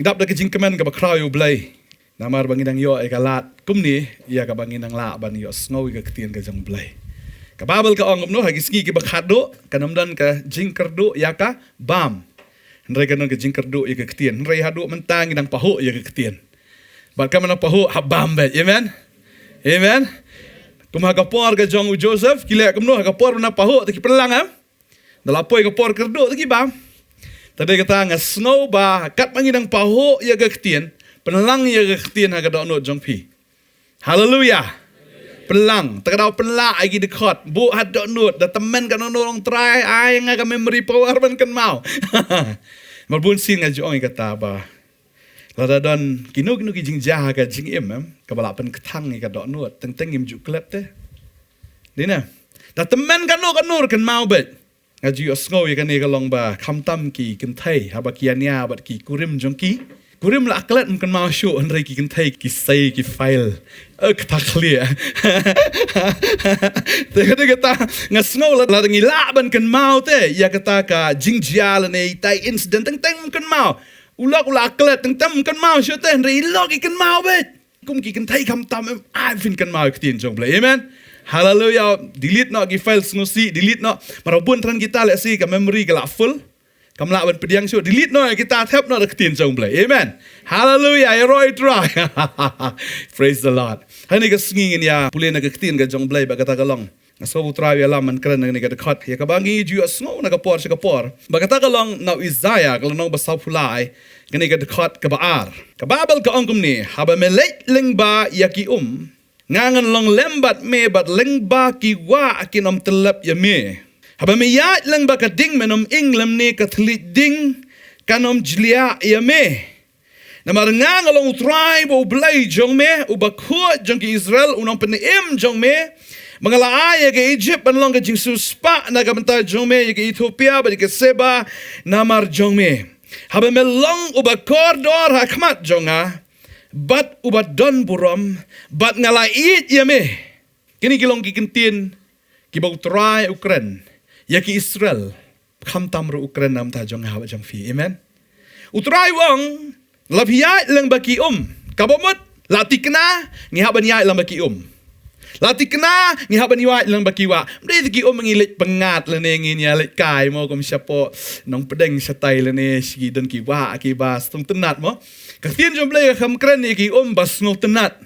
Dap da kejingkemen ka bakraw yu blay. Namar banginang yo ay kalat kumni iya ka banginang la ban yo sngowi ka ketien ka jang blay. Ka babel ka ongom no hagi ski ki bakhado kanamdan ka jingkerdo ya ka bam. Henry kanon ka jingkerdo ya ka ketien. Henry hado mentang inang paho ya ka ketien. Bat ka manang paho habam bet. Amen. Amen. Kumaha ka por ka jong Joseph kile kamno ka por na paho taki pelang am. Dalapoy ka por kerdo taki bam. Tadi kata nga snow ba kat manginang paho ya ka ketien. Pelang ya ka ketien ha ka do jong pi. Hallelujah. Pelang, takadaw penla lagi dekat. Bu had do nut, da temen kan orang try ai nga ka memory power ban kan mau. Marbun sin nga jong kata ba. Lada don kinu ki jing jah ka jing im ka balapan ketang ka do nut, teng im ju klep te. Dina. Da temen kan nur kan mau bet. Nga ju osngo ya kan ni ka long ba kham tam ki kan thai ha ba kiania bat ki kurim jong ki. Kurim la aklet mungkin mau show Henry ki kan thai ki say ki file. Kata clear. Teka kata ngasno la ngila ban kan mau te ya kata ka jingjal ne tai incident teng kan mau. Ulak aklet teng kan mau show te Henry log kan mau bet. Kum ki kan thai kham tam ai fin kan mau ketien jong play. Amen. Hallelujah. Delete no ki file snusi delete no. Marabun tran kita le si ka memory ka la full. Kamla ban pediang show delete no kita tap no ketien jong play. Amen. Hallelujah. Roy try. Praise the Lord. Hani ka singin ya pulin na ketien ka jong play ba kata kalong. So try ya lam man kran na ka dekat ya ka bangi ju snow na ka por sa ka por. Ba kata kalong na Isaiah kalong no ba sa pulai kani ka dekat ka baar. Ka babel ka ongkom ni haba melek ling ba yaki ngangan long lembat me bat ling ba ki wa kinom telap ya me. Haba me yat lang ba ka ding menom inglam ni ka tlit ding kanom jlia ya me. Na marangang along tribe o blay jong me o bakut jong ki Israel unang peneim jong me mga laaya ka Egypt anlong ka jing suspa na kabanta jong me ka Ethiopia ba ka Seba namar jong me. Haba me long o bakordor hakmat jong bat o bat don buram bat ngalait ya me. Kini kilong kikintin kibaw try Ukraine. Yaki Israel kamtam ro Ukraine nam ta jong hawa jong fi. Amen. Utray wang labiyat lang baki kabomot latikna ngihaban yat lang baki latikna ngihaban yat lang baki wa mde ki mangilit pengat lene nginya lit kai mo kom siapo nong pedeng satai lene sigi don ki wa ki bas tung tenat mo katien jom ble kham kren ki bas no tenat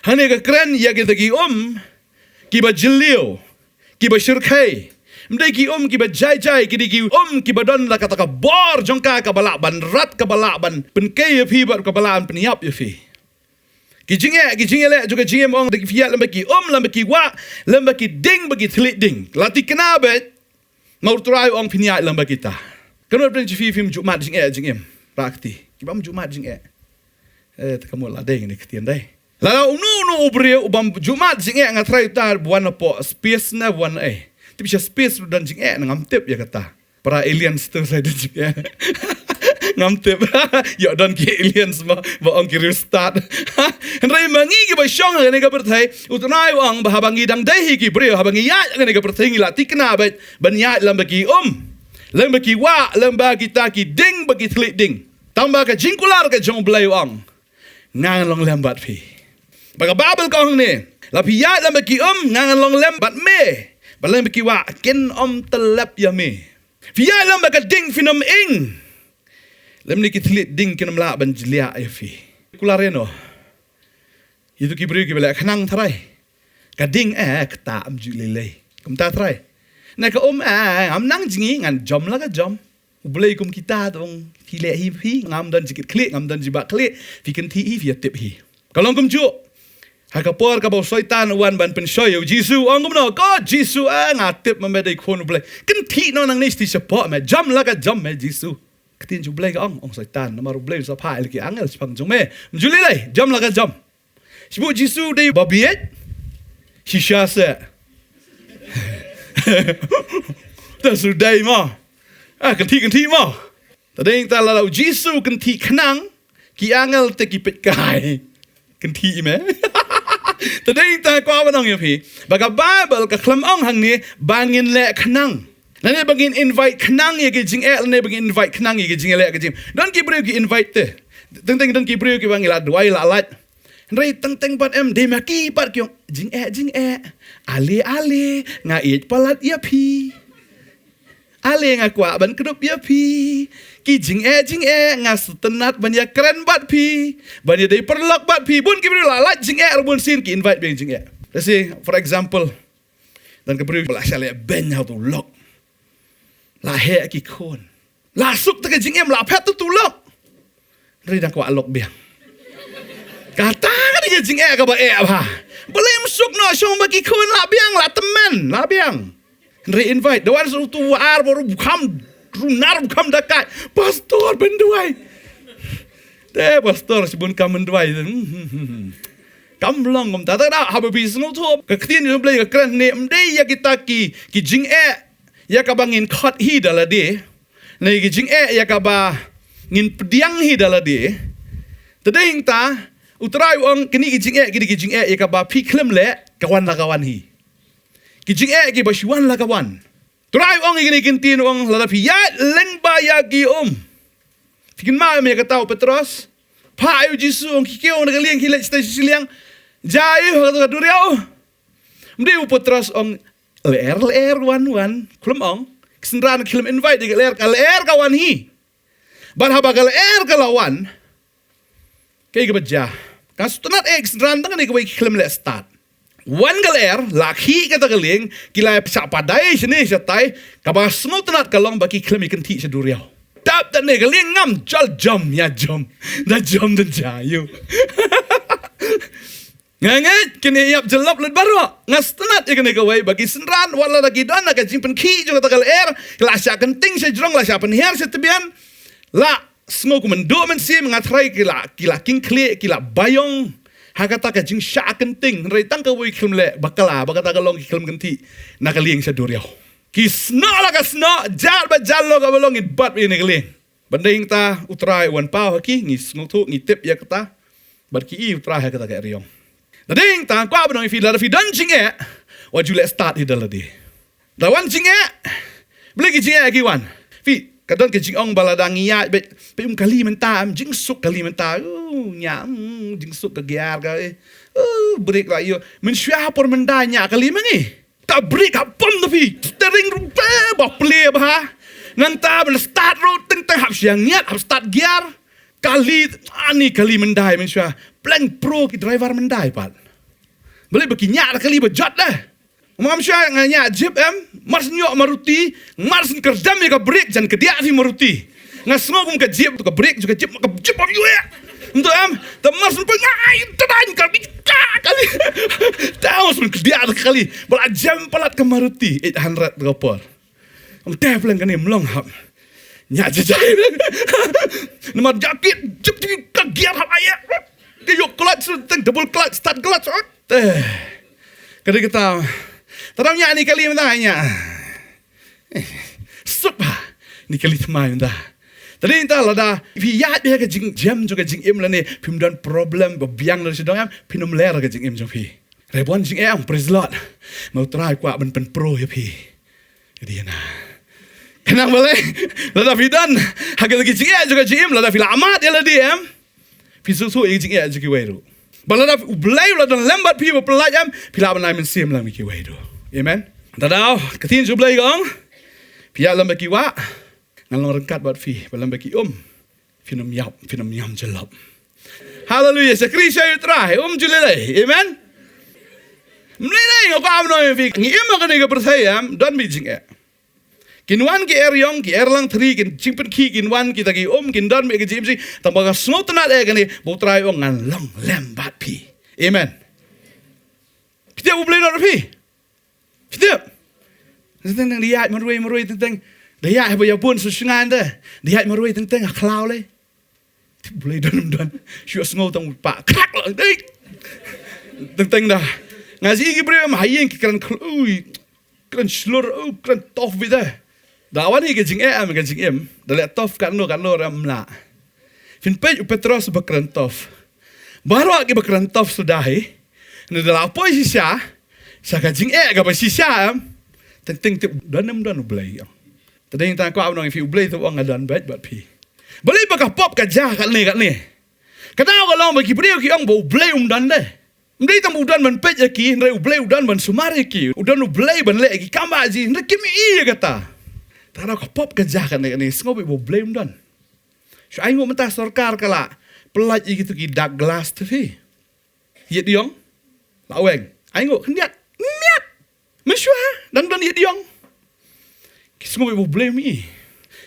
hane ka kren ya ki ki ba jilio ki ba shirkai mde ki ki ba jai ki ki ba don la kata ka bor jongka ka balak ban rat ka balak ban pen ke ya fi ba ka balan pen yap ya fi ki jinge le juga jinge mong de fiat lambe ki wa lambe ki ding bagi thlit ding lati kena bet mau try ong piniat lambe kita kanot pen fi film jumat jinge prakti ki bam jumat jinge kamu la ding ni ketien dai la no ubrio ubam jumat jinge ngatrai tar buan po space na buan Tapi siya space dan jing ngamtip ya kata. Para aliens tu saya dan jing ngamtip. Ya dan ki aliens ba ong ki restart. Henry mangi ki ba syong ngene ka perthai utunai wang ba habangi dang dai ki brio habangi ya ngene ka perthai ngila tikna ba ban ya lam bagi lam bagi wa lam bagi ta ki ding bagi thlit ding. Tambah ka jingkular ka jong blai wang. Ngang long lambat pi. Baga babel ka hong ni. Lapi ya lam bagi ngang long lambat me. Balang bikiwa ken telap ya me. Via lam baka ding finom ing. Lam ni kitlit ding kinam la ban jlia ya fi. Kulareno. Itu ki beri ki bela khanang tharai. Ka ding kta am julele. Kum ta tharai. Na ka am nang jingi ngan jom la ka jom. Ubelai kum kita tong hile hi ngam dan jikit klik ngam dan jibak klik fi kan ti fi tip hi. Kalong kum ju Hakapor ka baw soitan wan ban pen shoy Jisu ong no God Jisu ngatip memedai kon blai kenti no nang nisti support me jam la ka jam me Jisu ketin ju blai ka ong soitan namar blai sa pha ki angel spang jong me mjuli lai jam la ka jam sibu Jisu dei babiet shisha se ta su dei ma kenti ma tadeng ta la Jisu kenti khnang ki angel te ki pet kai kenti me Tading ta kwa banong yo phi. Baga Bible ka khlam ong hang ni bangin le khnang. Lane bangin invite khnang ye ki jing lane bangin invite khnang ye ki jing le ka jing. Don ki brio ki invite te. Teng don ki brio ki bangila duai la lat. Rei teng pat em de ma ki pat kyong jing ale nga it palat ya phi. Ale nga kwa ban krup ya phi. Ki jing nga sutenat ban ya keren bat phi. Ban ya dei perlok bat phi. Bun ki brio la lat jing bun sin ki invite bang jing. Let's say for example dan ki brio la shale ben how to lock. La he ki khon. La suk ta ki jing la phet tu lok. Rei dan kwa lok biang. Kata kan dia jing ka ba ba. Boleh masuk no syong bagi kun la biang la teman la biang. Re-invite the ones to war baru bukan runar bukan dekat. Pastor benduai. Teh pastor sebun kam benduai. Kam long kom tata dah habi bisnu tu. Ketin dia boleh keren ni mdei ya kita ki jing ya ka bangin khot hi dala de. Nei ki jing ya ka ba ngin pediang hi dala de. Tading ta utrai ong kini ki jing ya ka ba phi klem le kawan la kawan hi. Ki jing ki ba shwan la kawan. Trai ong kini kintin ong la phi ya leng ba ya ki Fikin ma me ka tau Petros. Pa yu Jisu ong ki ong na liang ki le sta siliang. Jai ho ka duriao. Mdi Petros ong ler wan klem ong kisendran klem invite di ler kawan hi. Ban haba ler kalawan. Kaya kebaca, kan sutunat kisendran tangan ni kawai klem le start. Wan galer laki kata galing kila pisa padai sini setai kabas semua tunat kalong bagi klem ikan ti seduriau. Tap dan ni galing ngam jom dan jayu. Nganget kini yap jelap led baru ngas tunat ikan ni kawai bagi sendran wala lagi don nak jimpen ki juga kata galer kelasya kenting sejrong kelasya penhiar setebian la. Semua ku menduk mensi mengatrai kila king kle kila bayong hakata ka jing sya kenting rei tang ka wei khum le bakala bakata ka long khum genti nakalieng sa duriau ki sno la ka sno jal ba jalo ka balong it bat ni kalieng banding ta utrai wan pau ki ngi sno thu ngi tip ya kata bar ki i utrai hakata ka riong dading ta kwa banong fi la fi don jing wa jule start hidaladi da wan jing beli ki jing ki wan fi kadang ke jing ong baladang ya be kali menta jing suk kali menta nya jing suk ke giar ka break la yo men syah por mendanya kali mangi ta break ka pom tapi tering rupa ba play ba nang ta ben start road teng teng hap siang niat hap start giar kali ani kali mendai men syah plan pro ki driver mendai pat boleh bekinya kali bejat dah. Mam syah nganya jip mars nyok maruti mars kerdam ya ka break jan kedia fi maruti ngasmo kum ka jip ka break juga jip yo ya untuk ta mars pun ngai tadan kali tahu sun kedia kali bala jam pelat ke maruti 800 gopor teh plan kan ni mlong hap nya jajai nomor jakit jip ka giar hap aya ke yok clutch teng double clutch start clutch teh kada kita Tadamnya ni kali mentahnya. Supa ni kali temai mentah. Tadi entah lada piyat dia ke jam juga jing im lani pimdan problem bebiang dari sedang pinum ler ke jing im jong pi. Rebon jing praise Lord. Mau try kuat ben pro ya pi. Jadi na. Kenang boleh lada fidan hagal ke jing juga jing im lada fil amat ya ladi Pi susu jing juga weru. Balada belai lada lembat pi pelajam pila banai mensim lah miki weru. Amen. Tadau, ketin jublai gong. Pia lam baki wa. Ngalong rengkat bat fi, balam baki Finum yam jelap. Hallelujah. Sekri saya terakhir julai. Amen. Mlai ngok am no fi. Ngi ima kan ga percaya don bi jing Kinwan ki eryong ki erlang 3 kin jingpen ki kinwan kita ki kin don me ki jimsi tambaga snotna kan ni botrai ong ngalong lembat pi. Amen. Kita boleh nak fi. Tidak. Tentang lihat merui tentang lihat apa yang pun susungan dah. Lihat merui tentang aklau le. Boleh don. Syuk ngau tang pak krak lah. Tentang dah. Ngaji ki beri mahayeng ki kran slur kran tof bida. Dawan ni ke jing em. Dah tof kan no ramla. Fin pej Petros bakran tof. Baru ki bakran tof sudah Ni dah apa sisa? Saka jing ka ba sisa am. Ting tip dan ublay. Tadi yang tak kau abang fi ublay tu orang adan bet bat pi. Boleh bakal pop ka jah kat ni. Kadang kalau bagi beliau ki ang ublay dan deh. Mdai tam udan ban pet ki, ndai ublay udan ban sumari ki. Udan ublay ban le ki kamba ji, ndai kimi i kata. Tara ka pop ka jah kat ni ngopi ublay dan. So ai ngom mentah sarkar kala. Pelaj gitu ki Douglas tu fi. Yet diong. Laweng. Ai ngok kendiat. Niat. Mesyua dan yet diong. Kismo ibu blame mi.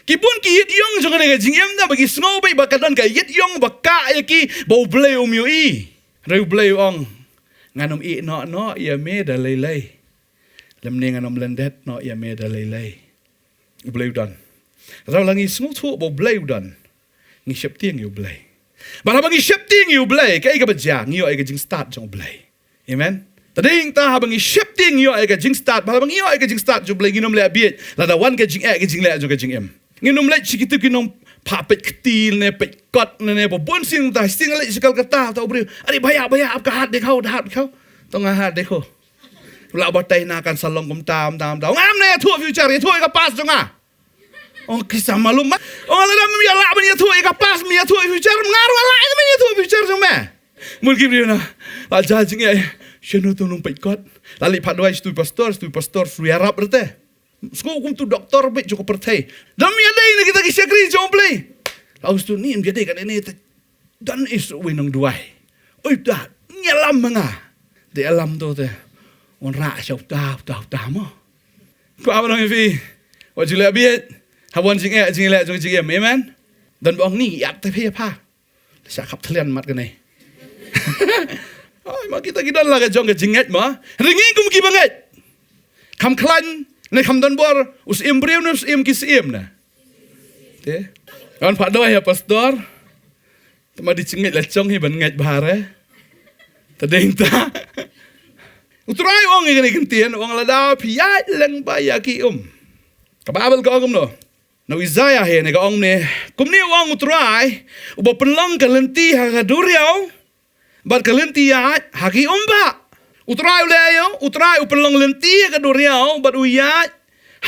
Kipun ki yet diong jangan ga jingem da bagi snow bai bakadan ka yet diong baka ya ki bau blame mi i. Reu blame ong. Nganom i no ya me da lei. Lem ne nganom lendet no ya me da lei. Blame dan. Rau langi snow tu bau blame dan. Ngi syap tiang you blame. Bala bagi syap ting you blay kai ka baja ngiyo ai ka jing start jong blay. Amen. Tading ta bagi syap ting yo ai ka jing start bala bagi yo ai ka jing start jong blay nginom le biet la da wan ka jing ka jing le jong ka jing em. Nginom le chikitu kinom pa pet ketil ne pet kot ne bo bon sing ta sing le sekal kata ta bri. Ari baya ap ka hat de kau tong hat de kau. La batai na kan salong kum tam. Ngam ne thu future thu ka pas jong a. Oh kisah malum. Oh lalam mi ala bani tu ikapas mi tu future ngaru ala mi tu future jome. Mungkin dia na. Aja jing ai. Shenu tu num pekot. Lali padwai stu pastor free Arab rete. Sko kum tu doktor be joko pertai. Dam mi ada ini kita kisakri jomplay. Laus tu ni dia kan ini dan is winong duai. Oi dah nyelam menga. Di alam tu teh. On ra syau ta mo. Ko abang fi. Wajib biat. Hawan jing le jing em amen. Dan bong ni yak te phe pha. Sa khap thlian mat ka nei. Ai ma kita lah ka jong ka jinget ma. Ringi kum ki banget. Kam klan ne kam dan bor us im breu us im ki sim na. Te. Kan pak doi ya pastor. Tama di jinget la jong hi ban ngat bare. Tadeng ta. Utrai ong ni kentien ong la da piat lang ba ya ki Kababal ka ong no. Na Isaiah he ne gaong ne kumni wang utrai uba penlang kalenti ha duriau bat kalenti ya haki umba utrai leyo utrai upenlang lenti ka duriau bat uya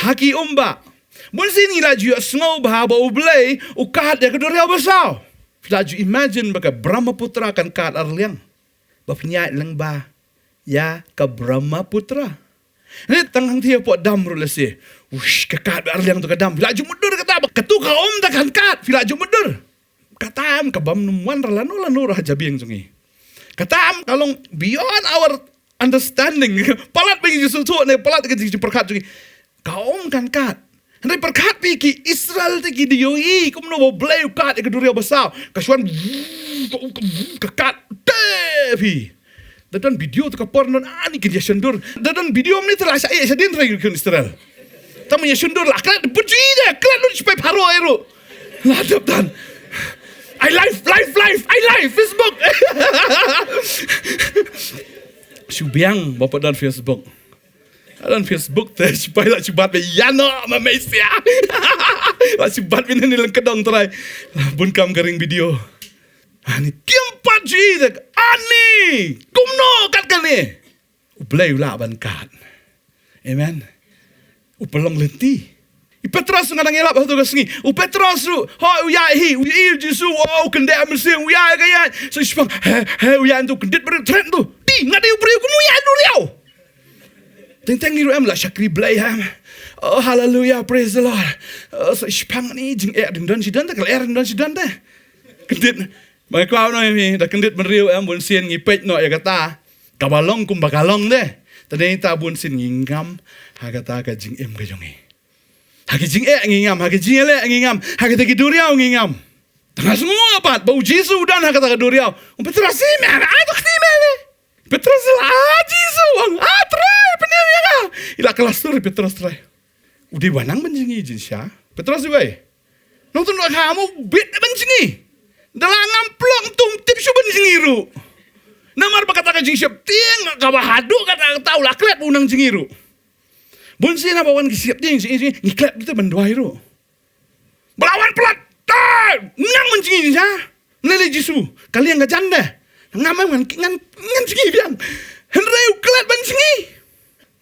haki umba mun sini la ju snow ba ublay ukat ya ka duriau basau la ju imagine baka Brahmaputra kan kat arliang ba pnyai lang ba ya ka Brahmaputra ni tanghang thia po dam ru lesi ush kakat arliang tu kadam laju mundur kata ketu kaum tak kan kat laju mundur katam kabam numwan lanu rah jabiang sungi katam kalong beyond our understanding palat bagi jusul tu ne palat ke perkat sungi kaum kan kat Henry perkat piki Israel tiki dioi kum no blay kat ke duria besar kasuan kakat tevi dan video tu kapornon ani ke dia sendur dan video ni terasa saya din lagi ke Israel tamunya sendur lah kan puji dia kan lu supaya paro aero ladap dan I live Facebook subiang bapak dan Facebook teh supaya lah cubat be yano Malaysia lah cubat ini lang kedong terai bun kam garing video ani kiampat ji ani kumno kat kani ublay ula ban kat amen upelong lenti Petros ngadang elap tu kesengi Petros ru ha uya hi uya jisu oh kendek mesin uya gaya so spang uya tu kendit ber trend tu di ngadai ubreu kumu ya duriau teng ni ram la syakri blay ham oh hallelujah praise the Lord so spang ni jing dan si dan tak dan si dan teh kendit mai kau noi dah kendit meriu am bun sien ngipet no ya kata kabalong kum bakalong deh tadi ta bun sien ngingam ha kata ka jing em ka jongi hagi jing ngingam hagi jing le ngingam hagi tegi duriau ngingam tengah semua pat bau jisu dan ha kata ka duriau Petros me ada khime le Petros jisu try penyam ya ka ila kelas tur Petros try udi wanang benjingi jinsya Petros we nonton kamu bit benjingi dalam plong tum tip suban jingiru namar bakata ka jingsiap ting ka bahadu kata tahu lah klep unang jingiru bun sina bawan kisiap ting ngiklep kita banduai ru belawan pelat nang menjingi ja lele jisu kalian enggak janda ngamam ngan jingi biang Henry uklat ban singi.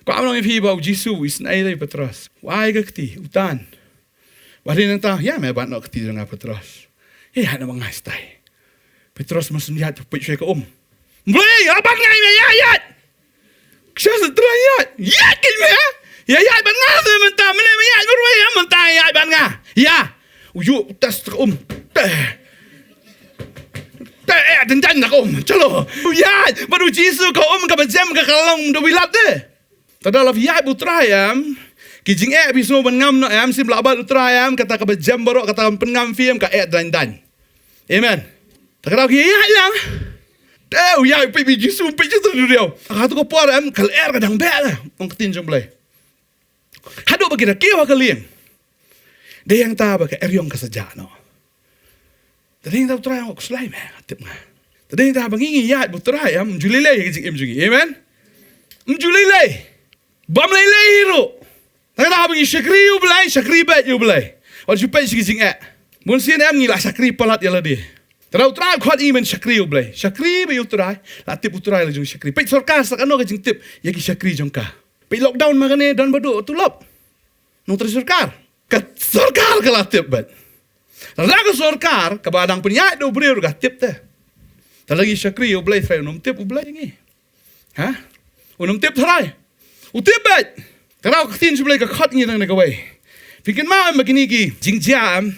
Ko among ipi bau Jisu isnai dai Petros. Wai ka kti utan. Wali nang ta ya me ban nok kti dengan Petros. Ya na mga stay. Petros mas lihat put syai ka Mulai abang ngai me ya. Ksa setra ya kin me ya ban nga de menta mene me ya ngurwe ya menta ya ban nga. Ya. Uyu tas ka dan nak calo. Ya, baru Jisu ka ka bajam ka kalong do wilat de. Tadala ya butrayam. Kijing bisu ban ngam no am sim labat utrayam kata ka bajam baro kata pengam film ka dan. Amen. Takra ki ya yang. Ya pi Jisu pi Jisu dia. Ka tu ko por am kal ka dang be la. Ong tin jong blai. Hado bagi kiwa ka liang. De yang ta ba ka eryong ka saja no. Tadi kita try aku selai meh, tip mah. Tadi kita bangingi ya, try am julilai kecik em juga, amen. Julilai, bam lelai hero. Tadi kita bangi syakri bet you belai. Waktu jumpa kecik mun sih am ngilah syakri palat ya ladi. Tadi try kuat iman syakri belai. Syakri be you try, latip try lagi syakri. Pek sorkas sakano kecik tip, ya ki syakri jongka. Pek lockdown makane dan badu tulap. Nung tersorkar, kat sorkar ke latip bet. Laga sorkar kabadang penyak do beri urga tip teh. Talagi syakri u blai fai unum tip u blai ngi. Ha? Unum tip tharai. U tip bet. Karau ktin su blai ka khat ngi nang negawai. Fikin ma am begini ki jingjam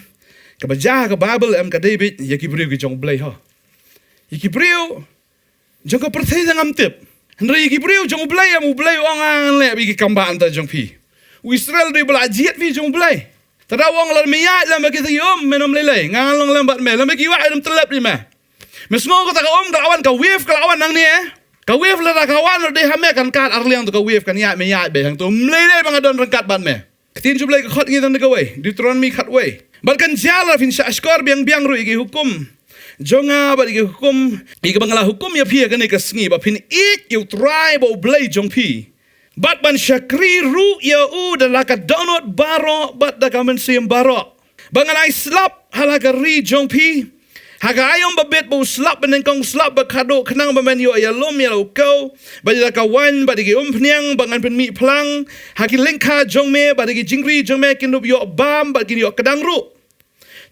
ka baja ka Bible am ka David ya ki beri ki jong blai ha. Ki beri jong ka perthai dang am tip. Hendri ki beri jong blai am u blai ong le bi ki kamba anta jong pi. U Israel di bela jiat fi jong blai. Tadawang lar miyat lam bagi tayom menom lelai ngalong lambat me lam bagi wa dum telap ni me. Mesngo ko ta kawan ka wave kawan nang ni Ka wave la kawan de hame kan kat arliang to ka wave kan ya me ya be hang to mlele bang adon rangkat ban me. Ketin jublai ka khot ngi dan ka we. Deuteronomy khat we. Balkan jala fin sha skor biang ru igi hukum. Jonga ba igi hukum igi bangala hukum ya pia kan ka sngi ba fin ik you try bo blai jong pi. Bat ban syakri ru ya u da laka donot baro bat da kamen sim baro. Banganai slap halaka ri jong pi. Haga ayong babet bo slap benen kong slap ba kado kenang ba men yo ya lom ya lo ko. Ba da kawan ba digi pniang bangan pen mi plang. Haki lengka jong me ba digi jingri jong me kinup yo bam ba gini yo kadang ru.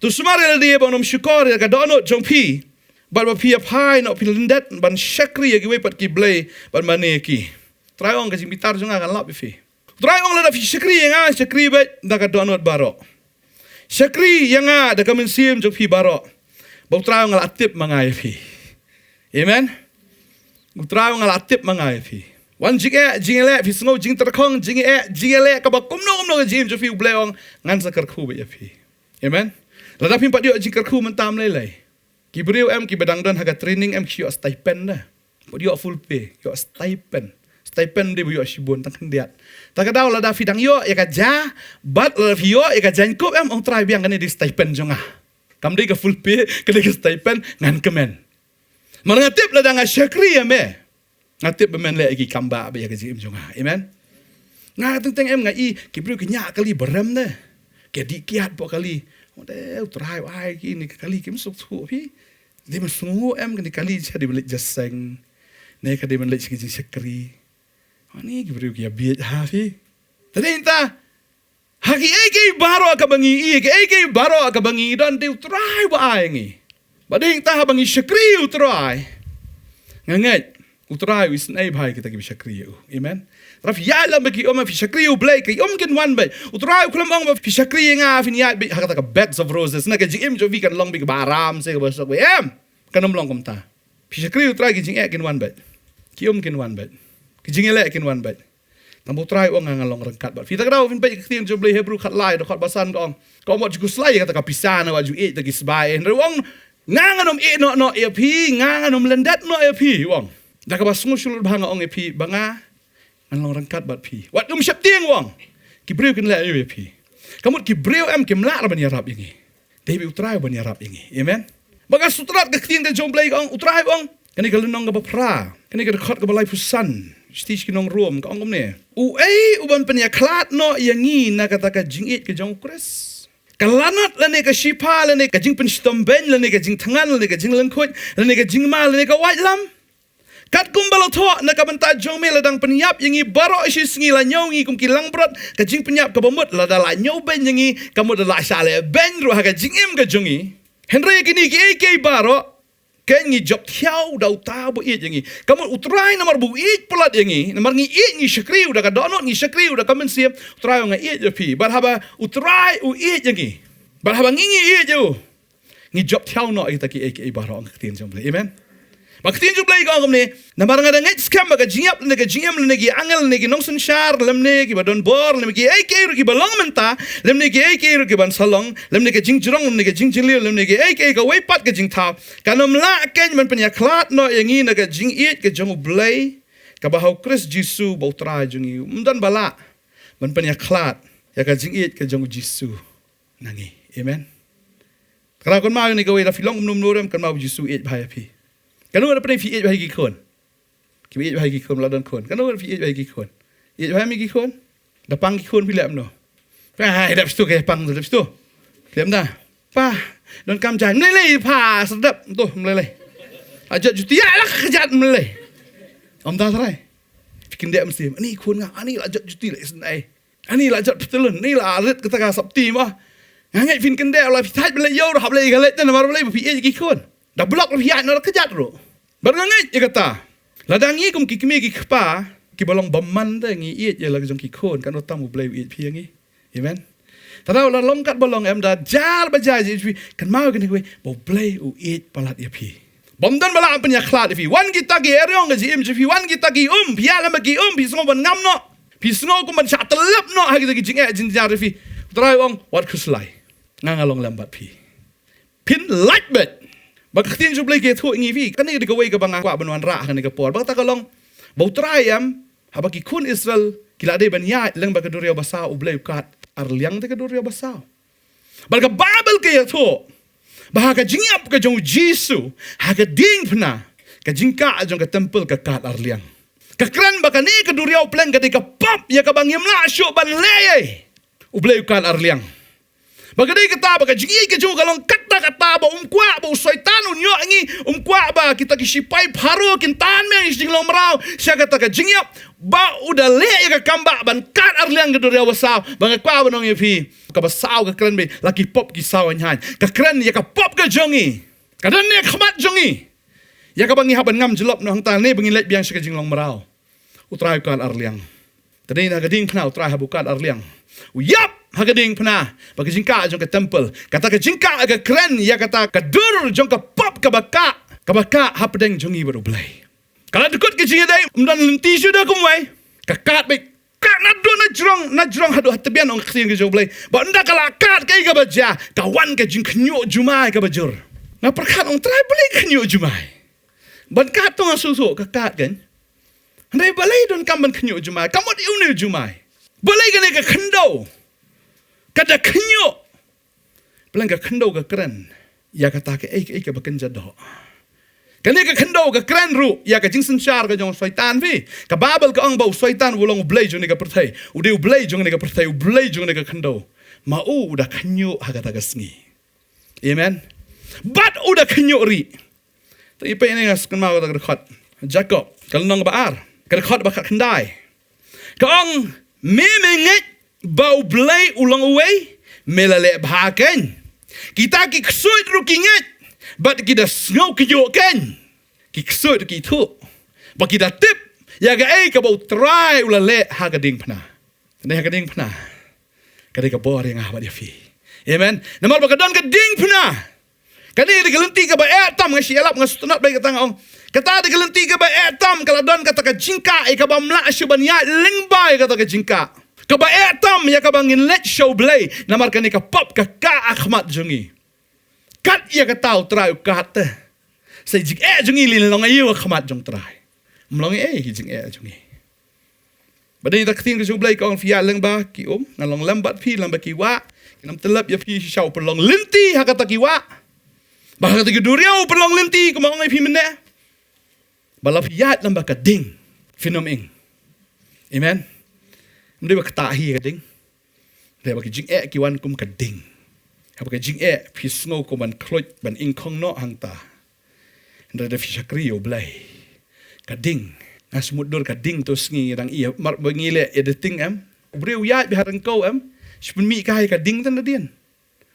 Tu sumari la dia bonom syukor ya ka donot jong pi. Ba pi pai no pilindat ban syakri ya giwe pat ki blay ban mane ki. Trayong kasi bitar junga kan lap ifi. Trayong la da fi syakri yang syakri bet da ka donot baro. Syakri yang da ka mensim jong pi baro. Bau trayong la tip mangai fi. Amen. Bau trayong la tip mangai fi. Wan jingele fi snow jing terkong jingele ka ba kumno jim jong pi bleong ngan sa karku be fi. Amen. La da pin pat yo jing karku mentam lelai. Ki beriu em ki bedang don haga training em ki yo stipend dah. Pat yo full pay, yo stipend. Stipend dia buyo shibun tang kendiat. Tak ada lah dah fidang yo ya kaja, bat lah yo ya kaja ingkup em ong try biang kan di stipend jonga. Kam dia ke full pay, ke dia ke stipend ngan kemen. Mana ngatip lah dah syakri ya me. Ngatip bemen le lagi kamba be ya kaji im jonga. Amen. Ngat teng em ngai kibru kenyak kali berem deh. Ke di kiat po kali. Ode try ai ki ni kali kim suk thu pi. Dia mesungu em kan di kali jadi belik jaseng. Ne ka dia belik sigi syakri. Ani kibru kia biat hafi. Tadi entah. Haki eke baro ka bangi eke baro ka bangi dan dia try ba ai ngi. Bading entah bangi syakri utrai. Ngangat utrai wis nai bhai kita ki syakri. Amen. Raf ya la bagi om fi syakri u blai ki om ken wan bay. Utrai kulam ong fi syakri nga fi ya hakata ka beds of roses na ka jing jo vi kan long bi baram se ka basok em. Kanom long kom ta. Fi syakri utrai ki jing ken wan bay. Ki om ken wan bay. Kijingele kin wan bat. Tambo try ong ngalong rangkat bat. Fita grau fin bat ktin jo blai Hebrew khat lai do khat basan ko. Ko mo ju slai kata ka pisana wa ju e ta ki sbai. Wong nganganom e no e pi nganganom lendat no e pi wong. Da ka basungu sul bhanga ong e pi banga ngalong rangkat bat pi. Wat syap tieng wong. Ki breu kin la e pi. Kamut ki breu am kim la ban yarap ingi. Debi utrai ban yarap ingi. Amen. Baga sutrat ka ktin ka jo blai ong utrai ong. Kani ka lunong ka pra. Kani ka khat ka balai pusan. Stis kinong rom ka ongom ne. Uban penya klat no yangi na kata ka jingit ke jong kres. Kalanat lane ka shipa lane ka jing penstomben lane ka jing tangan lane ka jing lengkot lane ka jing ma lane ka white lam. Kat kumbalo tho na kabanta jong me ladang penyap yangi baro isi sngi la nyau ngi kum kilang brot ka jing penyap ka bomut la dala nyau ben yangi kamu dala sale ben ru ha ka jing im ka jongi Henry kini ki baro ken ngi job thiau dau ta bo it yangi kamu utrai namar bu it polat yangi namar ngi it ngi shakri udah ka donot ngi shakri udah kamen siap utrai ngi it je pi bar haba utrai u it yangi bar haba ngi it je ngi job thiau no ita ki baro ang tin jom amen Baktin ju play ko ni na barang ada ngit scam baga jingyap ne ga jingyam ne gi angel ne gi nongsun shar lem ne gi badon bor lem gi ai ke ru gi balong menta lem ne gi ai ke ru gi ban salong lem ne gi jingjrong ne gi jingjili lem ne gi ai ke ga wei pat ga jing thao kanom la ken man penya klat no yangi ne ga jing it ga jong blay ka ba hau Chris Jisu bau tra jungi umdan bala man penya klat ya ga jing it ga jong Jisu nangi amen kra kon ma ni ga wei la filong num nuram kan ma Jisu it bhai api Kanu ada pernah fiit bagi kon, fiit bagi kon ladan kon. Kanu ada fiit bagi kon, fiit bagi kon. Dapang kon pilih amno. Hai, dah betul ke pang tu, dah betul. Liam dah. Pa, don kam jangan meleleh pa sedap tu meleleh. Ajak juti lah kejat meleleh. Om dah serai. Fikir dia mesti. Ani kon ngah, ani ajak juti lah senai. Ani ajak betul, ni lah arit kita kah sabti mah. Ngangai fin kendek lah fiat meleleh yo dah meleleh galet dan baru meleleh fiit bagi kon. Dah blok fiat nak kejat ro. Barangai dia kata. Ladangi kum kikmi kikpa ki balong baman dah ngi it je lagi jong kikon kan otam boleh it pi ngi. Amen. Tadau la longkat balong em dah jar bajai je kan mau kan gue boleh it palat ya pi. Bomdan bala ampnya khlat pi. Wan kita gi erong ji im je pi wan kita gi pia la gi pi sngo ban ngam no. Pi sngo kum ban cha telep no ha kita gi jing jin jar pi. Trai ong wat khuslai. Ngangalong lambat pi. Pin light bet. Baktin ju blai ke thu ngi vi kan ni de gawai ka banga kwa banwan ra kan ni ka por bak ta kalong bau trayam habaki kun Israel kila de ban ya leng ba ka duria basa u blai kat arliang de ka duria basa bal ka babel ke ya thu ba ka jingyap ka jong Jisu ha ka ding pna ka jingka jong ka temple ka kat arliang ka kran ba ka ni ka duria pleng ka de ka pop ya ka bangim la shu ban leye u blai kat arliang Bagay kata baga jingi ke jong kalong kata ba umkwa ba syaitan unyo ngi umkwa ba kita kisipay paro kintan me isding lomrao siya kata ka jingyap ba udah le ka kamba ban kat arliang ke doria wasaw baga kwa ba nong yepi ka basaw ka kren be laki pop ki saw nyan ka kren ya ka pop ka jongi ka dan ne khamat jongi ya ka bangi haban ngam jelop no hangtal ne bangi let biang siya ka jing lomrao utray kan arliang tadi na gading pna utray habukat arliang uyap hagading pna bagi jingka jong ke temple kata ke jingka ke kren ya kata ke dur jong ke pop ke baka hapdeng jongi baru blai kalau dekut ke jinga dai umdan lenti sudah kumai kakat baik kat na jrong hadu hatbian ong khsin ke jong blai ba nda kala kat ke ke baja kawan ke jing knyo jumai ke bajur na perkat ong trai blai knyo jumai ban kat tong susu kakat kan ndai balai don kam ban knyo jumai kamot iune jumai balai ke ke khndo kada kenyo pelang ka khendo ka kren ya kata ke ke bakan jado kani ka khendo ka kren ru ya ka jingsen char ka jong syaitan vi ka babel ka ang bau syaitan wolong blai jong ne ka perthai ude blai jong ne ka perthai blai jong ne ka khendo ma u da kenyo ha kata ka sngi amen bat u da kenyo ri ta ipe ne ngas kan ma ka khot jacob kal nong baar ka khot ba khandai ka ang me nget bau blai ulang away melale bhaken kita ki ksuit rukinget bat kita ngau kiyoken ki ksuit ki thu ba kita tip ya ga ai ka bau try ulale hagading pna ne hagading pna kade ka bor yang ah ba dia fi amen namal ba kadon ka ding pna kani de galenti ka ba etam nga sialap nga sunat ba ka tang ong kata de galenti ka ba etam kala don kata ka jingka e ka ba mla shuban ya lingbai kata ka jingka Kaba etam ya kabangin let show blay namar kani ka pop ka akhmat jungi kat ya ka tau try kat say jing jungi lin long ayu akhmat jong try mlong jing jungi badai tak tin ka blay ka on fia leng ba ki nalong lambat phi lambat ki wa kinam telap ya phi show pelong linti hakata ki wa ba hakata ki duriau pelong linti ko mong phi mene bala fiat lamba ka ding finoming amen Mde ba katahi ka ding. Mde ba jing ki wan kum ka ding. Ha ba jing pi snow ko ban kloit ban inkong no hang ta. Mde da fi shakri o blai. Kading. Ngas mudur kading to sngi rang iya mar bangile editing Breu ya biharang kau Spun mi kai kading tan dian.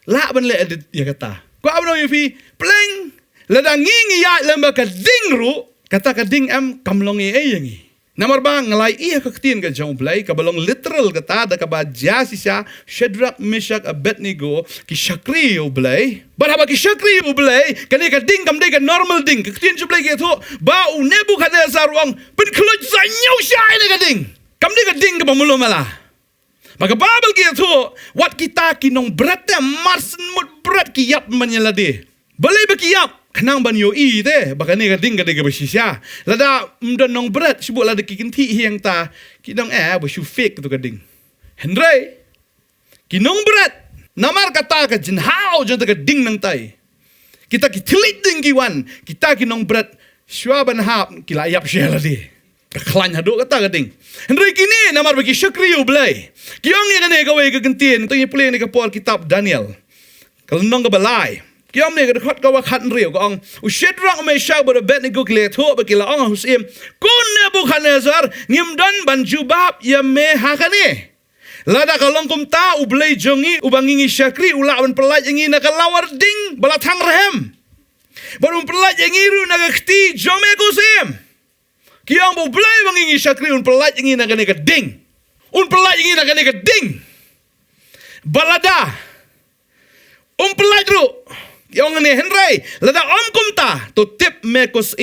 La ban le edit ya kata. Ko abno yufi pleng. Ladang ngi ya lamba kading ru. Kata kading kamlong yangi. Namar bang ngalai iya kaktin ka jong blay kabalong literal kata da kabadya siya Shadrach, Meshach, Abednego ki shakri o blay. Baraba ki shakri o blay kani ka ding kam ka normal ding kaktin ju blay ke tho ba u Nebuchadnezzar wang pen khluj sa nyaw sya ni ka ding. Kam ka ding ka pamulo mala. Maka Bible ke tho wat kita kinong berat marsen mut berat ki yap manyalade. Balay ba ki yap Kenang ban yo te bakani ka ding ka de ka basisya. Lada mdan nong berat sibuk lada kikinti hiyang ta kinong basu fake tu ka ding. Henry kinong berat namar kata ka jinhao jan ta ka ding nang tai. Kita kitilit ding kiwan kita kinong berat swaban hap kilayap siya ladi. Kaklan hado kata ka ding. Henry kini namar bagi syakri yo blay. Kiyong ni kani ka way ka gantin to play ni ka por kitab Daniel. Kalendong ka balay. Kiam ne ka khat ka wa khat riu ka ong Shadrach, Meshach ba Abednego kle tho ba kila ong husim kun Nebuchadnezzar ngimdan ban jubab ya me hakane lada kalong kum ta ublay jongi ubangingi syakri ulawan pelaj ingi na kalawar ding balatang rehem baru pelaj ingi ru na kti jome kusim kiam bu blay bangingi syakri un pelaj ingi na kane ka ding un pelaj ingi na kane ka ding balada pelaj ru Yang ni Henry, lada om kumta to tip mekos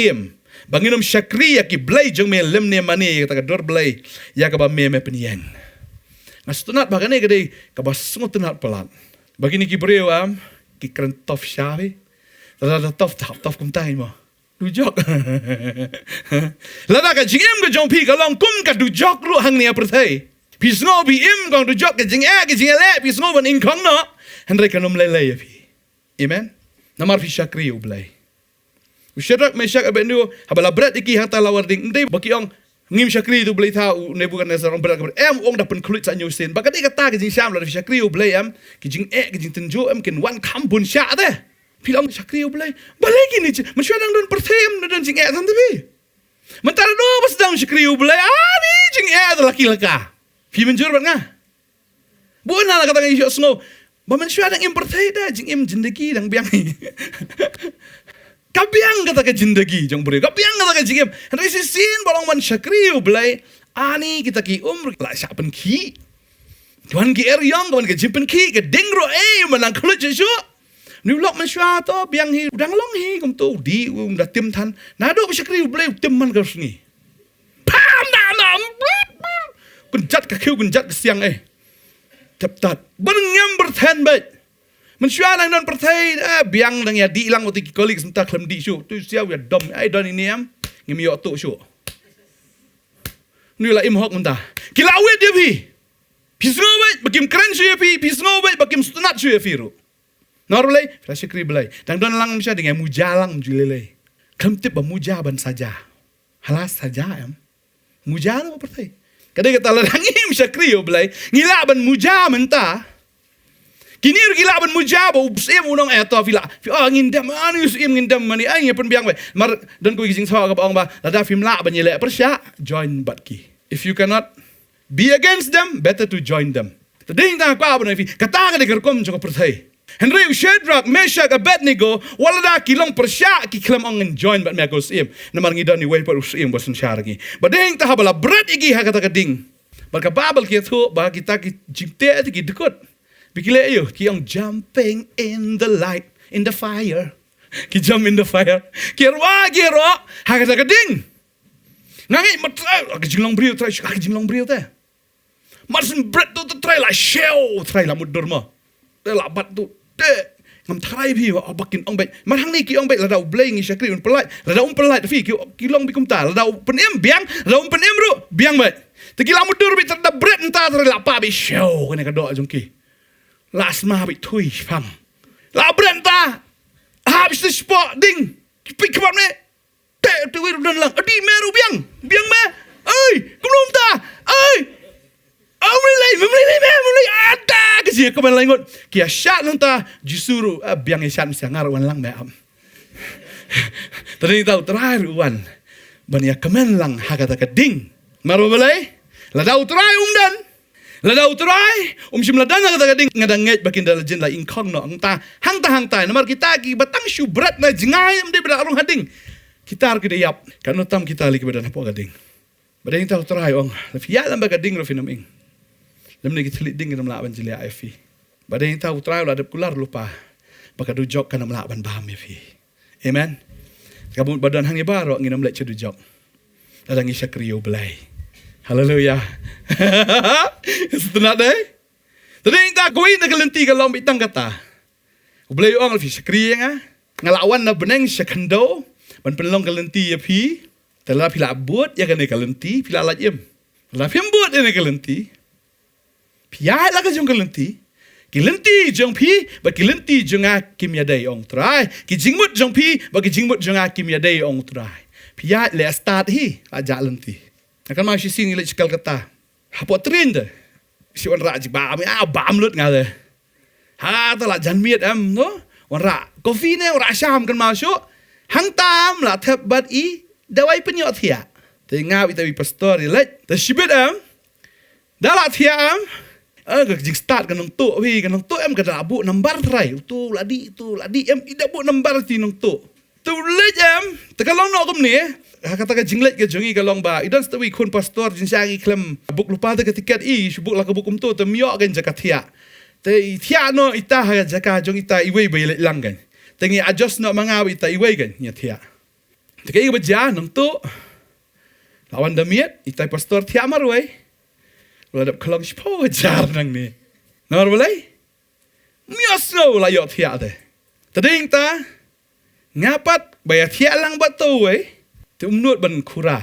Banginom syakri ya ki blay jeng me lemne mani kata ka dor blay ya ka ba me penien. Ngas tunat bagane gede ka ba sungut tunat pelat. Bagini ki breu ki krentof syawi. Lada tof kumta mo. Dujok. Lada ka jingem ka jong pi ka long kum ka dujok ru hang ni apertai. Pisngo bi kong dujok ka jing ka jing pisngo ban ingkong no. Henry kanom lele ya pi. Amen. Namar fi syakri ublay. Shadrach, Meshach, Abednego habala berat iki hang talawar ding ndai baki ong ngim syakri tu blay ta Nebuchadnezzar ong berat ong dapen kulit sa nyusin bakati kata ke jing syam la fi syakri ublay ki jing ke jing tenjo ken wan kampun sya te pilong syakri ublay balai gini mensyadang don pertem don jing tan tebi mentara do pas dang syakri ublay ni jing laki laka fi menjur bat nga buana la kata ngi snow Baman siya dang impertai dah jing jindagi dang biang. Kabiang kata ke jindagi jang beri. Kabiang kata ke jing Henry sisin balong man syakri ublay. Ani kita ki la siapen ki. Tuan ki eryong tuan ke jimpen ki ke dingro manang kulit jesu. Ni lok man siya to biang hi udang long hi kum tu di dah tim tan. Nado syakri ublay tim man ka sungi. Pam na kunjat ka kiu kunjat ke siang Tepat. Berngam bertahan baik. Mensyualang non pertai biang dang ya di lang uti kolik sebentar klem di syu. Tu siau ya dom ai don ini ngim yo tu syu. Ni la im hok mentah. Kila awet dia pi. Pisno baik bakim keren syu pi, pisno baik bakim stunat syu pi ru. Norulai, syakri belai. Dang don lang misya dengan mujalang julele. Klem tip mujaban saja. Halas saja Muja apa pertai? Kadang kata ladangim syakri yo belai ngila ban muja menta kini gila ban muja ba ubsem unong eto fila ngindam anu usim ngindam mani ai pen biang ba mar dan ko gising sawa ka baong ba lada film la ban yele persya join batki if you cannot be against them better to join them tading ta ka ban fi kata ka de kerkom joko perthai Henry Shadrach, Meshach, Abednego walada kilong persya ki klem ong join bat me agos namar ngidon ni way par usim bosun syargi badeng ta habala berat igi ha kata kading barka babel ki thu ba kita ki jikte ki dekut bikile ayo ki ong jumping in the light in the fire ki jump in the fire ki ro ha kata kading nangi matra ki jinglong brio try ki jinglong brio te marsen berat tu try la shell try la mudur mo la bat tu ngam try pi bakin ong baik marhang ni ki ong baik lada ublay ngi syakri un pelai lada pelai fi ki long bi kumta lada penem biang lada penem ru biang baik tegila mudur bi terda bret entah ter la pa bi show kena kadok jongki last ma bi thui pam la bret entah habis tu spot ding pi kebab ni te tu wir dan lang adi meru biang me ai kulum ta ai Mulai ada kasi ko man langot kaya syat lang ta jusuru biang syat mesti ngar wan lang me am tadi tahu terakhir wan Bania kemen lang hakata kading. Maro balay. Lada utray dan. Lada utray simladan hakata kading ngadanget bakin dalajen la ingkong no angta hangta namar kita ki batang syubrat na jingay amde berarong hading. Kita harus yap kanu tam kita lagi badan apa kading. Bading ta utray ong lafia lam bagading ro finaming. Lam ni kita liding nam laban jili afi. Bading ta utray la adap kular lupa. Baka dujok kanam laban baham fi. Amen. Kabut badan hangi baro nginam lek dujok. Ladang isya kriyo belai. Haleluya. Setelah deh. Tadi tak kuih nak kelenti kalau bitang kata. Belai orang lebih sekri nga. Ngelawan na beneng sekendo. Ban penelong kelenti ya pi. Telah pila abut ya kena kelenti. Pila lajim. Telah piambut ya kelenti. Pia lah kajong kelenti. Kelenti jong pi. Ba kelenti jong akim yadai ong try. Ki jingmut jong pi. Ba ki jingmut jong akim yadai ong try. Pia le start hi. Ajak lenti. Akan masih sini lek cikal kata. Apa trend dah? Si wan rak jibam bam lut ngale. Ha tu lah janmiat no. Wan rak kopi ne rak syam kan masuk. Hang tam lah tep bat I dawai penyok thia. Tengah kita pastor lek. Ta sibit dah lah thia jing start kan nong tu wi kan nong tu kada abu nambar try. Tu ladi ida bu nambar ti nong tu. Tu lek tekalong no kum ni. Kata ka jinglet ke jongi kalong ba idan stawi kun pastor jinsangi klem buk lupa ta tiket subuk la ka bukum tu temyo kan jakatia te thia no ita ha jaka jong ita iwe be lang kan tengi adjust no mangawi ita iwe kan nya thia te kai baja nang tu lawan damiet ita pastor thia marwai ladap kalong spo jar nang ni nomor balai mios no la yo thia te tading ta ngapat bayar thia lang ba tu umnut ban kura.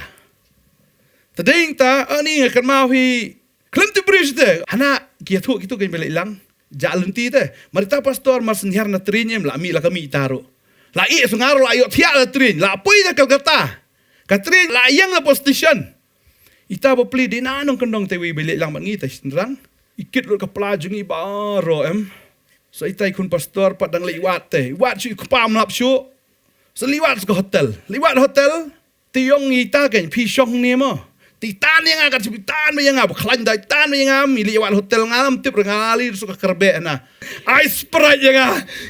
Tading ta ani akan mau hi klem tu bridge te. Hana kia tu gitu kan balik lang. Jalan ti te. Marita pastor mas nyar na trinyem la mi la kami itaro. La I sungaro la yo tia la trin. La poi da kalkata. Katrin la yang la position. Ita bo pli di nanong kendong te wi balik lang mangi te senrang. Ikit lu kepala jungi baro So ita ikun pastor padang liwat te. Wat su kepam lap su. So liwat ke hotel. Liwat hotel. Tiong ita kan pisong ni mo. Titan yang akan sebitan yang apa klan titan yang milih wal hotel ngalam tip rengali suka kerbe na. Ice sprite yang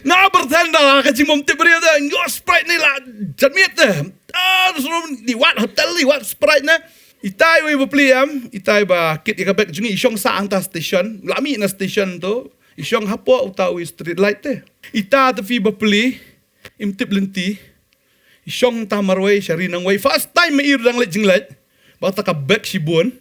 na bertanda kacing mom tip dia dah. Yo sprite ni lah jamit deh. Suruh di wat hotel di wat sprite na. Itai we beli itai ba kit ikabek jungi isong sa angta station. Lami na station tu. Isong hapo utawi street light teh. Ita tapi beli imtip lenti. Isong tamarway syari nang way first time mair dang let jinglet bata ka back si bon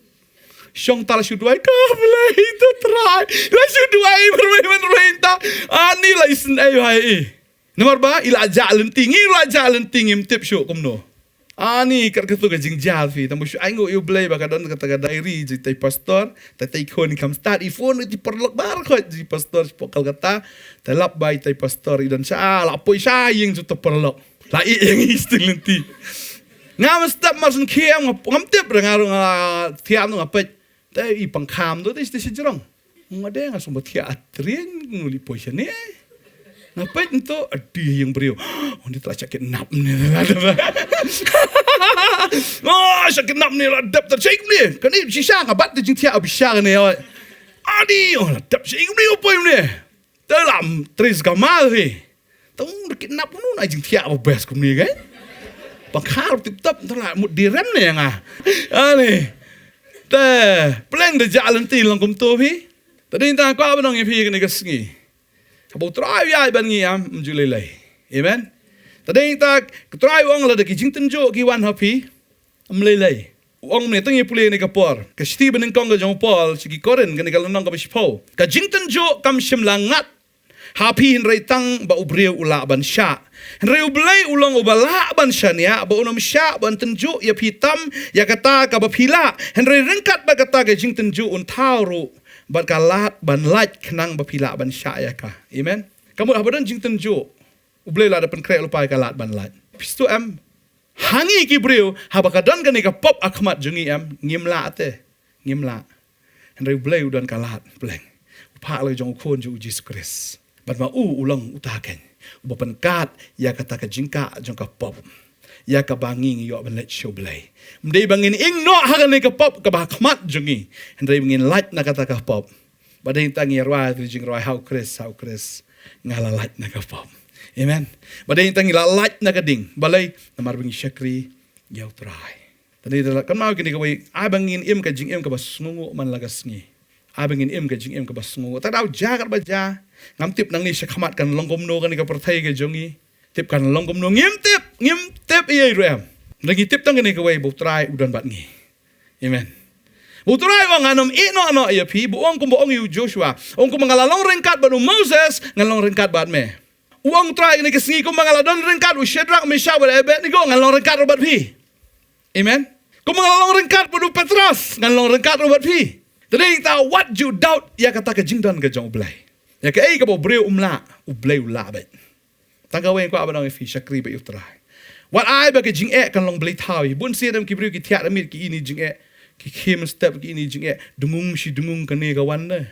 isong tala sudway ka belai itu try la sudway bermain ani la isen ayo hai nomor ba ila jalan tinggi la jalan tinggi tip show kumno ani kat ketu ka jingjal fi tamu syu aingo you blay ba kadon kata diary jitai pastor tatai kon kam start iphone di perlok bar ko di pastor pokal kata telap bai tai pastor idan sa la poi saying tu perlok la yang istil nanti. Ngam step masun kiam ngam tip rengarung tiam ngapet. Tapi pangkam tu teh sejrong. Ngade ngasum batia atrin nguli poisen ni. Ngapet itu adi yang beriu. Oh ni telah sakit nap ni. Oh sakit nap ni ladap tercik ni. Kan ni sisa ngabat tu jing tia abisya ni. Adi oh ladap cik ni apa ni? Dalam tris gamal ni. Tung dikit nap nu na jing tia apa best kum ni kan. Pangkar tip-tip telah mut direm ni yang ani. Teh, peleng de jalan ti lang kum tu pi. Tadi entah ko apa nang pi kena kesengi. Kabau try ai ban ngi mjulilai. Amen. Tadi entah try wong la de ki jing tenjo ki wan happy. Mlilai. Wong ni tengi pulih ni kapor. Ka Stephen ng kong jong Paul sigi koren kena kalonong ka bispo. Ka jing tenjo kam sim langat. Happy henry tang ba ubriu ula ban sya. Henry ublay ulang ubala ban sya niya. Ba unom sya ban tenju ya pitam ya kata ka ba pila. Henry rengkat ba kata ka jing tenju un tauru. Ba kalat ban light kenang ba pila ban sya ya ka. Amen. Kamu apa dan jing tenju. Ublay la dapat krek lupa kalat ban light. Pistu hangi ki briu haba kadon ka ni ka pop akmat jungi ngimla te. Ngimla. Henry ublay udan kalat bleng. Upa la jong kon ju Jesus Christ. Bat ma ulang utaken. Ubapan kat ya kata ka jingka jong ka pop. ya ka banging yo ban let show blay mdei bangin ing no hagan ni ka pop ka ba khmat jungi ndai bangin light na kata ka pop badai tangi rwa tu jing rwa how Chris ngala light na ka pop amen badai tangi la light na ka ding balai namar bangin syakri yau try tadi kan mau kini ka wai ai bangin im ka jing im ka bas ngungu man lagas ni ai bangin im ka jing im ka bas ngungu ta dau ja ka ba ja ngam tip nang ni syakhamat kan longkom no kan ni ka perthai ka jungi tip kan longkom no ngim tip ye rem lagi tip tang ni ka wai bu try udan bat ngi amen bu try wang anom no ya pi bu ong kum ong yu Joshua ong kum ngalalong rengkat ba Moses ngalong rengkat bat me uang try ni ka singi kum ngaladon rengkat u Shadrach Meshach ba Abednego ngalong rengkat bat pi amen kum ngalalong rengkat ba Petrus ngalong rengkat bat pi tadi ta what you doubt ya kata ka jingdan ka jong blai ya ka ai ka bo breu u blai ba tangga wen ko abanang fi syakri ba utrai what ai ba ke jing kan long blai thawi bun si dam ki breu ki thiat amit ki ini jing ki khim step ki ini jing dungung kan ne ka wan ne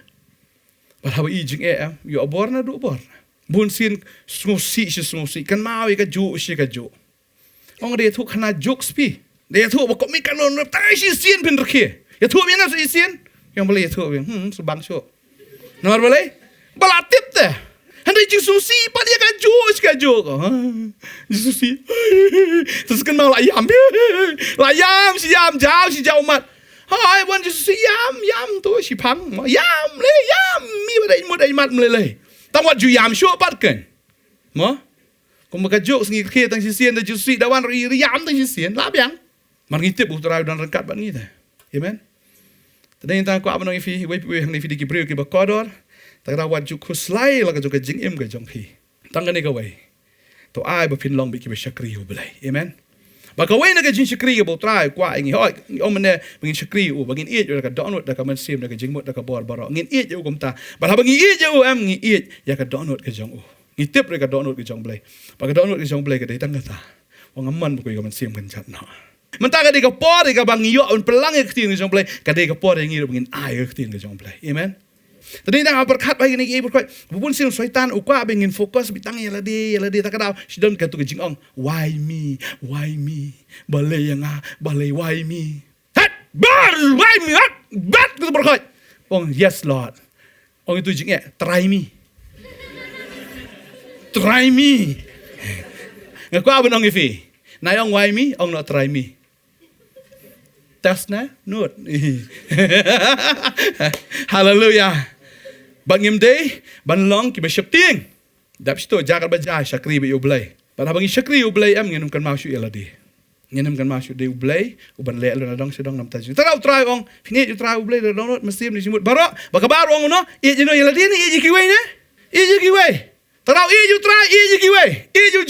ba ha i jing yo abor na du bor bun sin ngosi kan mau ka ju ka ju ong de thu khana jokes pi de thu ba ko mi kan non ta si sin pin rkhe ya thu mi na si sin yang boleh thu subang syo nomor boleh balatip teh Handai Jesusi pa dia ka jo Jesusi terus kan mau layam si yam jauh mat hai wan Jesusi yam tu si pang yam mi badai mat mele tang wat ju yam syo pat kan mo ko ma ka jo singi khe tang si sien da Jesusi da wan ri yam tang si sien la biang mar ngitip utara dan rengkat bat ni ta amen tadai tang ko abang fi we hang ni fi di kibreu ki ba kodor tak rawat juk khuslai la ka juk jing im ka jong phi tang ni ka wai to ai ba phin long bi ki ba syakri u belai amen ba ka wai na ka jing syakri ka bo trai kwa ngi hoi om ne bangin syakri u bangin it ka donut da ka man sim da ka jing mut da ka bor baro ngin it u kum ta ba ha bangin it u am ngi it ya ka donut ka jong u ngi tip ka donut ka jong belai ba ka donut ka jong belai ka dai tang ka ta wang amman bu ka man sim kan chat na mentah ka dai ka por ka bang yo on pelang ka tin ka jong belai ka dai ka por ngi bangin ai ka tin ka jong belai amen tadi dah berkat bagi ni berkat bubun sin syaitan ukwa bengin fokus bitang ya ladi tak kadau sidon ka tu jing ong why me balai yang balai why me hat bar why me hat bat tu berkat ong yes lord ong itu jing try me ngakwa benong ifi na ong why me ong not try me test na not hallelujah Bang ngimdei ban long ki beshap ting dap sto jagar baja syakri be ublai ban bangi syakri ublai am ngenum kan masuk eladi ngenum kan masuk de ublai uban le lu nadong sedong nam taju tarau try ong fini ju try ublai do not mesim ni simut baro bakabar ong no e jino eladi ni e jikiwe ne e jikiwe tarau e ju try e jikiwe e ju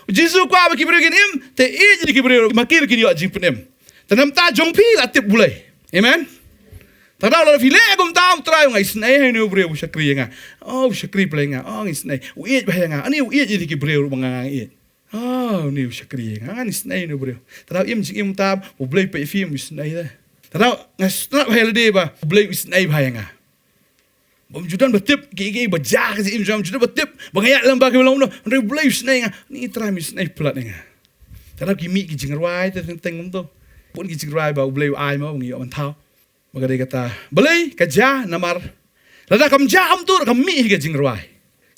jisu kwa ba kibregin im te e jikibre makir kin yo jipnem tanam ta jongpi latip bulai amen Tadau la file gum tam try ngai snai hai nu breu syakri nga syakri play nga ngai snai uit ba nga ani uit jadi ki breu banga ngai ni syakri nga ani snai nu breu tadau im tam ublai pe film snai da tadau ngasna ba helde ba ublai snai ba nga bom judan betip ki baja ki im jam judan betip bangaya lamba ki long no re ublai snai nga ni try mi snai plat nga tadau ki mi ki jingrai te teng to pun ki jingrai ba ublai ai ma ngi man thau maka dia kata, belai kerja namar. Lada kam jam tu kami ke jingruai.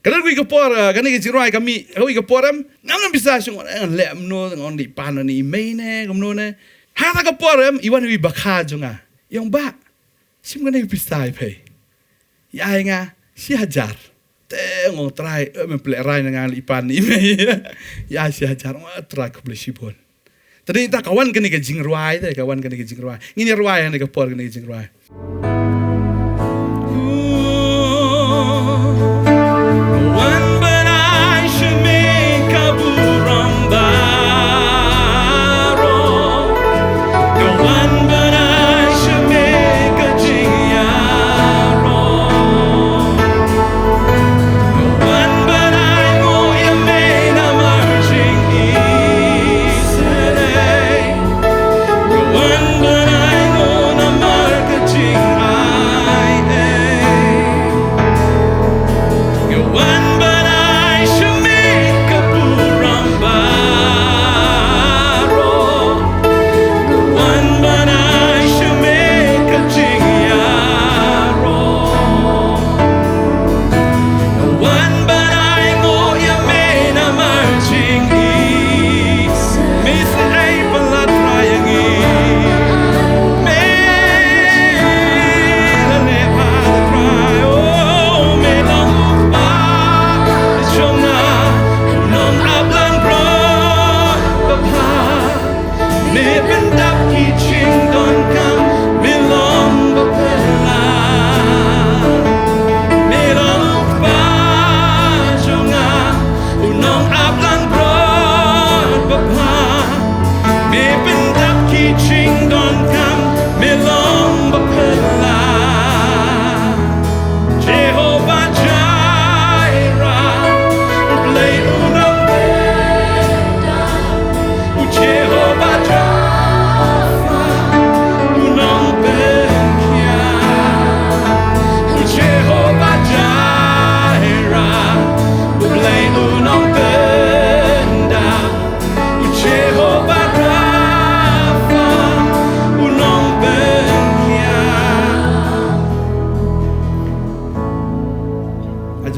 Kadang kui kepor, kadang ke jingruai kami, kui keporam, ngam bisa sung lek mno ngon di pan ni mei ne, kamno ne. Hata keporam iwan wi bakha junga. Yang ba, sim kan bisa pe. Ya nga si hajar. Te ngong try memplek rai dengan ipan ni mei. Ya si hajar try ke beli sipon. Tadi kita kawan kena ke jingruai, kawan kena ke jingruai. Ini ruai yang ke por kena ke jingruai. But I know I'm marketing.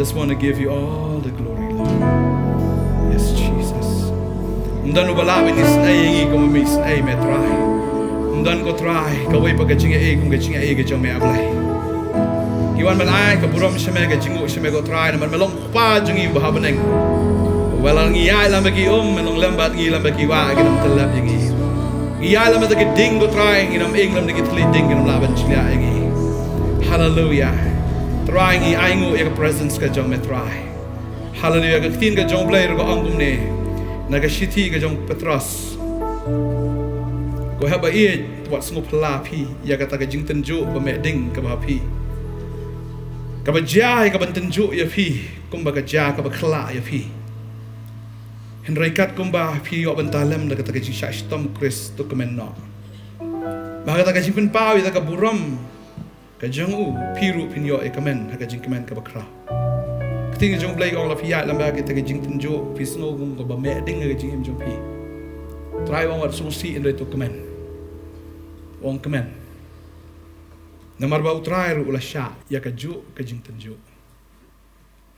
just want to give you all the glory, Lord. Yes, Jesus. Dan ubalawin is ay ko mamis ay me try. Dan ko try kaway pagkajing ay kung gajing ay gajong me ablay. Iwan man ay kaburom siya me gajingo siya me ko try naman malong pa jung i bahabaneng. Walang iyay lang bagi malong lambat ngi lam bagi wa ginam talab yang i. Iyay lam bagi ding ko try ginam ing lam dikit ding ginam laban siya yang i. Hallelujah. Try ngi ay ngo ya presence ka jong me try. Hallelujah. Ka tin ka jong blay ko angkum ne. Nagashiti ka jong Petros. Ko haba iet wat sngop la pi ya kata ka jing tenju ba me ding ka ba pi. Ka ba jai ka ban tenju ya pi kum ba ka ja ka ba khla ya pi. Henrikat kum ba pi yo ban talem na kata ka jing shastom Chris to komen no. Ba kata ka jing pin pau ya ka buram ka jong u pi ru pin yo e komen ka jing komen ka ba khra. Ting jong blay all of ya lamba kita ke jing tenjo pi snow gum ko ba me ding ke jing em jong pi try wong wat sung si in to komen wong komen namar ba utrai ru la sha ya ka ju ke jing tenjo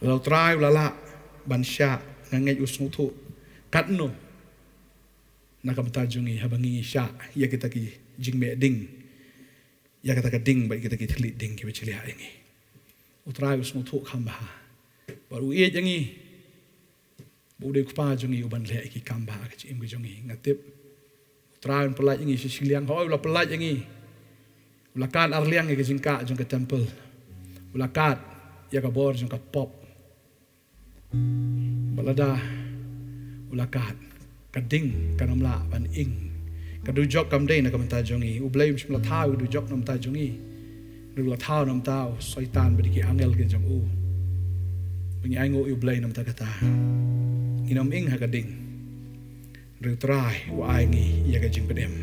la utrai la la ban sha ngai usung thu kat no na ka mata jungi habangi sha ya kita ki jing me ding ya kata ka ding ba kita ki thli ding ki bechli ha ngi utrai usung thu kham ba baru ia jangi bude kupa jangi uban le ki kamba ka chim ko jangi ngatip traun pelaj jangi siliang hoi la pelaj jangi ulakat arliang ke jingka jong ke temple ulakat ya ka bor jong ka pop balada ulakat kading kanamla ban ing kadujok kamdei na kamta jangi ublay mla thau dujok nam ta jangi dula thau nam tau syaitan bagi angel ke jong u Bagi aingo yu blay nam takata. Inam ing hakading. Riu try wa aingi ya kajing pedem.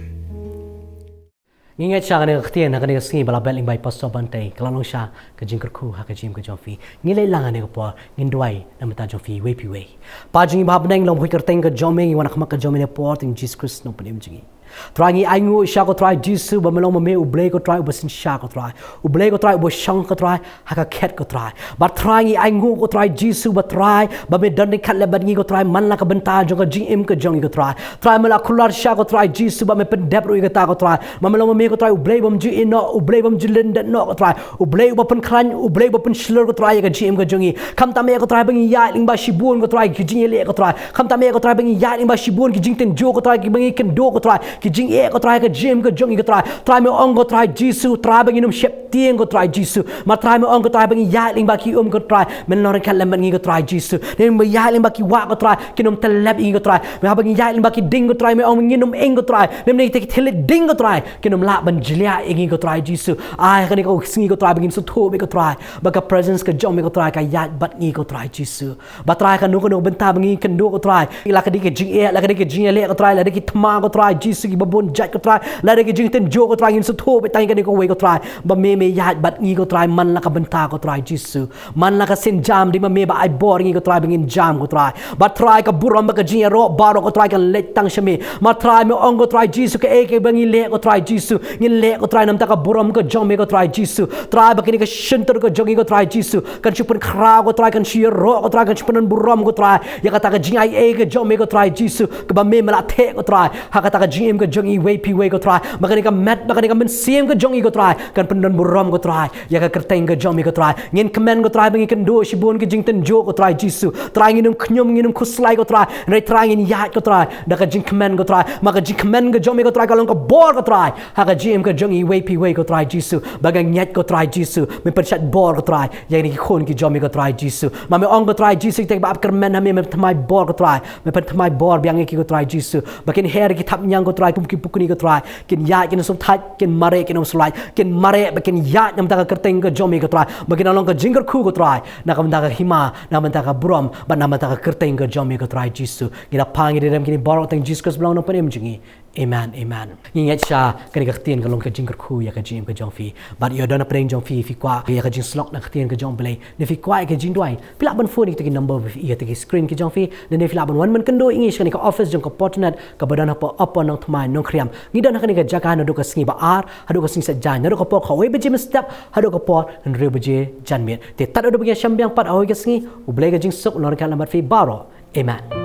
Ngingat siya kanina kaktiyan na kanina singi balabel ing bay pasto bantay kalalong siya kajing kerku hakajim ka jomfi. Ngilay lang nga po nginduay na mata jomfi way pi way. Pajing ibahab na yung lampuy kerteng ka joming iwan akamak ka joming na po ting Jesus Christ no panim jingi. Try ngi aingo siya ko try Jesus ba melong mame ublay ko try ubasin siya ko try ublay ko try ubasang ko try hakaket ko try but try ngi aingo ko try Jesus ba try ba me dan kat leban ngi ko try man la ka benta jong ka jim ka jong ko try mala kular siya ko try Jesus ba me pendep ro ko ta ko try ma melong mame ko try ublay bam ji no ublay bam jilen dat no ko try ublay ba pen kran ublay ba pen slur ko try ka jim ka jongi kam ta me ko try bangi ya ling ba shibun ko try ki jing le ko try kam ta me ko try bangi ya ling ba shibun ki jing ten jo ko try ki bangi ken do ko try ki jing e ko try ka jim ka jongi ko try me ong ko try Jesus try bangi num shep tieng ko try Jesus ma try me ong ko try bangi ya ling ba ki ko try men lor kan lam bangi ko try Jesus nem me ya ling ba ki wa ko try ki num telab i ko try me ha bangi ya ling ba ki ding ko try me ong ngi num eng ko try nem ne te thele ding ko try ki num la ban jlia ing ko try Jesus ai kan ko singi ko try bangi so tho be ko try ba ka presence ka jom me ko try ka ya bat ngi ko try Jesus ba try ka no ko benta bangi kan do ko try la ka di ke jing e la ka di ke jing le ko try la di ki thma ko try Jesus ki babon jat ko try la de jing ten jo ko try in so tho be tang kan ko we ko try ba me ya bat ngi ko try man la ka benta ko try Jesus man la ka sin jam di ma me ba ai bor ngi ko try bangin jam ko try ba try ka buram ba ka jing ro ba ro ko try kan let tang shame ma try me ong ko try Jesus ka e ke bangi le ko try Jesus ngi le ko try nam ta ka buram ko jong me ko try Jesus try ba kini ka shinter ko jogi ko try Jesus kan chupan khra ko try kan shi ro ko try kan chupan buram ko try ya ka ta ka jing ai e ke jong me ko try Jesus ka ba me mala the ko try ha ka ta ka jing ko jongi way pi way ko try makani ka mat makani ka men sim ko jongi ko try kan pendan buram ko try ya ka kerteng ko jongi ko try ngin kemen ko try bangi kan do shibun ko jing ten jo ko try Jesus try nginum khnyum nginum khuslai ko try nei try ngin ya ko try da ka jing kemen ko try maka jing kemen ko jongi ko try kalong ko bor ko try ha ka jim ko jongi way pi way ko try Jesus bagang nyat ko try Jesus me persat bor ko try ya ni khon ki jongi ko try Jesus ma me ong ko try Jesus tek ba kermen ha me tmai bor ko try me pen tmai bor biang ki ko try Jesus bakin her ki thap nyang ko try pum ki pukni ko try kin ya kin som thai kin mare kin slide kin mare bakin ya nam ta ka kerteng ko jomi ko try bakin along ko jingker khu ko try na ka mta ka hima na mta ka brom ba na mta ka kerteng ko jomi ko try Jesus gina pangi dem kin borok teng Jesus blang no panem jingi Amen, amen. Ingat siya kani kaktian kalong ka jing kerku ya ka jing ka jong fi. But yo dona preng jong fi kwa ya ka jing slok na kaktian ka jong belai. Ne fi kwa ka jing duai. Pila ban phone iki number fi ya tiki screen ka jong fi. Ne fi laban wan man kendo ingis kani ka office jong ka potnet ka badana pa apa nang thmai nong kriam. Ngidan kani ka jaka na do ka sngi ba ar, hado ka sing sa jan, hado ka po ka we beje step, hado ka po n re beje jan met. Te tat do beje syambyang pat awi ka sngi, u belai ka jing sok lor ka lambat fi baro. Amen.